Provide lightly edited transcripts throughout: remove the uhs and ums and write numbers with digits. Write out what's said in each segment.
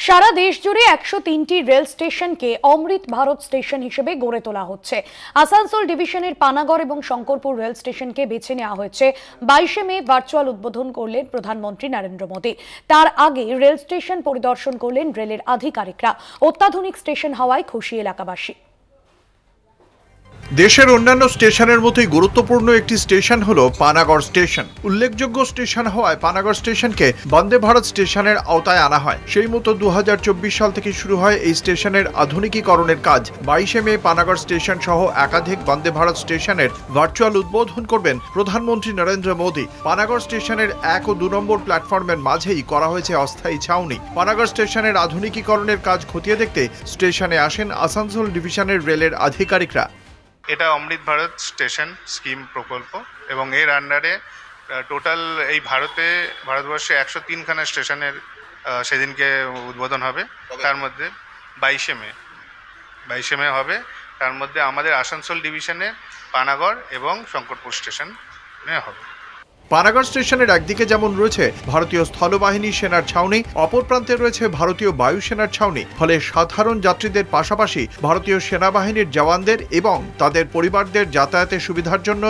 সারা দেশ জুড়ে 103টি রেল স্টেশনকে অমৃত ভারত স্টেশন হিসেবে গড়ে তোলা হচ্ছে। আসানসোল ডিভিশনের পানাগড় এবং শঙ্করপুর রেল স্টেশনকে বেছে নেওয়া হয়েছে। 22শে মে ভার্চুয়াল উদ্বোধন করলেন প্রধানমন্ত্রী নরেন্দ্র মোদী। তার আগে রেল স্টেশন পরিদর্শন করলেন রেলের আধিকারিকরা। অত্যাধুনিক স্টেশন হওয়ায় খুশি এলাকাবাসী। দেশের অন্যান্য স্টেশনের মতোই গুরুত্বপূর্ণ একটি স্টেশন হলো পানাগড় স্টেশন। উল্লেখযোগ্য স্টেশন হওয়ায় পানাগড় স্টেশনকে বন্দে ভারত স্টেশনের আওতায় আনা হয়। সেই মতো 2024 সাল থেকে শুরু হয় এই স্টেশনের আধুনিকীকরণের কাজ। 22শে মে পানাগড় স্টেশন সহ একাধিক বন্দে ভারত স্টেশনের ভার্চুয়াল উদ্বোধন করবেন প্রধানমন্ত্রী নরেন্দ্র মোদী। পানাগড় স্টেশনের 1 ও 2 নম্বর প্ল্যাটফর্মের মাঝেই করা হয়েছে অস্থায়ী ছাউনি। পানাগড় স্টেশনের আধুনিকীকরণের কাজ খতিয়ে দেখতে স্টেশনে আসেন আসানসোল ডিভিশনের রেলের আধিকারিকরা। এটা অমৃত ভারত স্টেশন স্কিম প্রকল্প এবং এর আন্ডারে টোটাল এই ভারতবর্ষে 103খানা স্টেশনের সেদিনকে উদ্বোধন হবে। তার মধ্যে 22শে মে হবে। তার মধ্যে আমাদের আসানসোল ডিভিশনে পানাগড় এবং শঙ্করপুর স্টেশনে হবে। পানাগড় স্টেশনের একদিকে যেমন রয়েছে ভারতীয় স্থলবাহিনী সেনার ছাউনি, অপর প্রান্তে রয়েছে ভারতীয় বায়ুসেনার ছাউনি। ফলে সাধারণ যাত্রীদের পাশাপাশি ভারতীয় সেনাবাহিনীর জওয়ানদের এবং তাদের পরিবারদের যাতায়াতের সুবিধার জন্য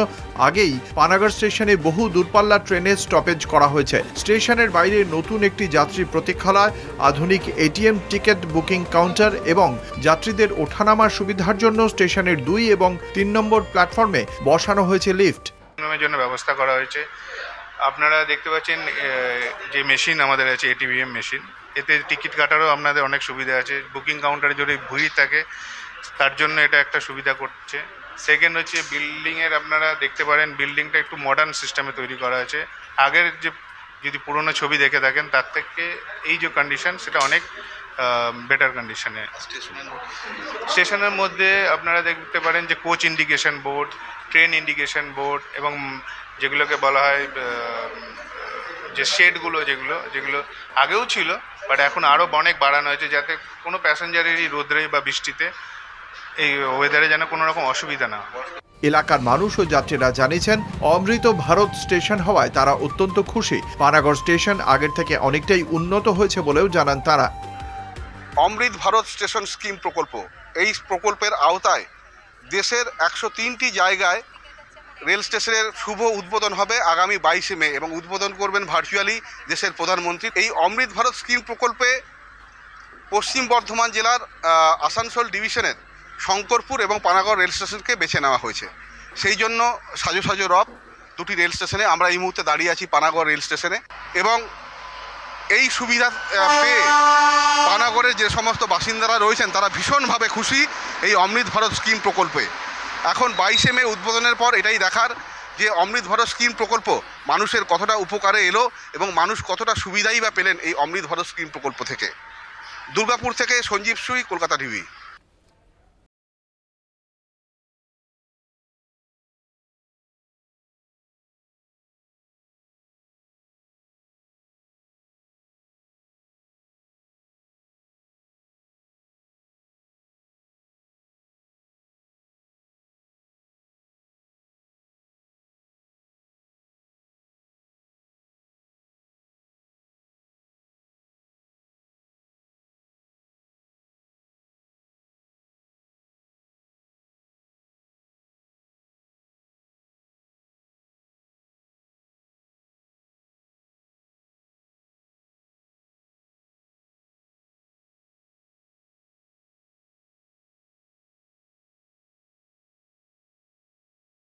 আগেই পানাগড় স্টেশনে বহু দূরপাল্লার ট্রেনের স্টপেজ করা হয়েছে। স্টেশনের বাইরে নতুন একটি যাত্রী প্রতীক্ষালয়, আধুনিক এটিএম টিকিট বুকিং কাউন্টার এবং যাত্রীদের ওঠানামার সুবিধার জন্য স্টেশনের 2 এবং 3 নম্বর প্ল্যাটফর্মে বসানো হয়েছে লিফট। জন্য ব্যবস্থা করা হয়েছে। আপনারা দেখতে পাচ্ছেন যে মেশিন আমাদের আছে, এটিএম মেশিন, এতে টিকিট কাটারও আপনাদের অনেক সুবিধা আছে। বুকিং কাউন্টারে যদি ভিড় থাকে তার জন্য এটা একটা সুবিধা করছে। সেকেন্ড হচ্ছে বিল্ডিংয়ের, আপনারা দেখতে পারেন বিল্ডিংটা একটু মডার্ন সিস্টেমে তৈরি করা আছে। আগের যে যদি পুরনো ছবি দেখে থাকেন তার থেকে এই যে কন্ডিশন সেটা অনেক বেটার কন্ডিশনে। স্টেশনের মধ্যে আপনারা দেখতে পারেন যে coach indication board, train indication board এবং যেগুলোকে বলা হয় যে শেডগুলো, যেগুলো আগেও ছিল বাট এখন আরও অনেক বাড়ানো হয়েছে, যাতে কোনো প্যাসেঞ্জারেরই রোদ্রে বা বৃষ্টিতে এই ওয়েদারে যেন কোনো রকম অসুবিধা না হয়। এলাকার মানুষ ও যাত্রীরা জানিয়েছেন অমৃত ভারত স্টেশন হওয়ায় তারা অত্যন্ত খুশি। পানাগড় স্টেশন আগের থেকে অনেকটাই উন্নত হয়েছে বলেও জানান তারা। অমৃত ভারত স্টেশন স্কিম প্রকল্প, এই প্রকল্পের আওতায় দেশের 103টি জায়গায় রেল স্টেশনের শুভ উদ্বোধন হবে আগামী 22শে মে এবং উদ্বোধন করবেন ভার্চুয়ালি দেশের প্রধানমন্ত্রী। এই অমৃত ভারত স্কিম প্রকল্পে পশ্চিম বর্ধমান জেলার আসানসোল ডিভিশনের শঙ্করপুর এবং পানাগড় রেল স্টেশনকে বেছে নেওয়া হয়েছে। সেই জন্য সাজো সাজো রব দুটি রেল স্টেশনে আমরা এই মুহূর্তে দাঁড়িয়ে আছি পানাগড় রেল স্টেশনে। এবং এই সুবিধা পেয়ে পানাগড়ের যে সমস্ত বাসিন্দারা রয়েছেন তারা ভীষণভাবে খুশি এই অমৃত ভারত স্কিম প্রকল্পে। এখন 22শে মে উদ্বোধনের পর এটাই দেখার যে অমৃত ভারত স্কিম প্রকল্প মানুষের কতটা উপকারে এলো এবং মানুষ কতটা সুবিধাই বা পেলেন এই অমৃত ভারত স্কিম প্রকল্প থেকে। দুর্গাপুর থেকে সঞ্জীব সুই, কলকাতা টিভি।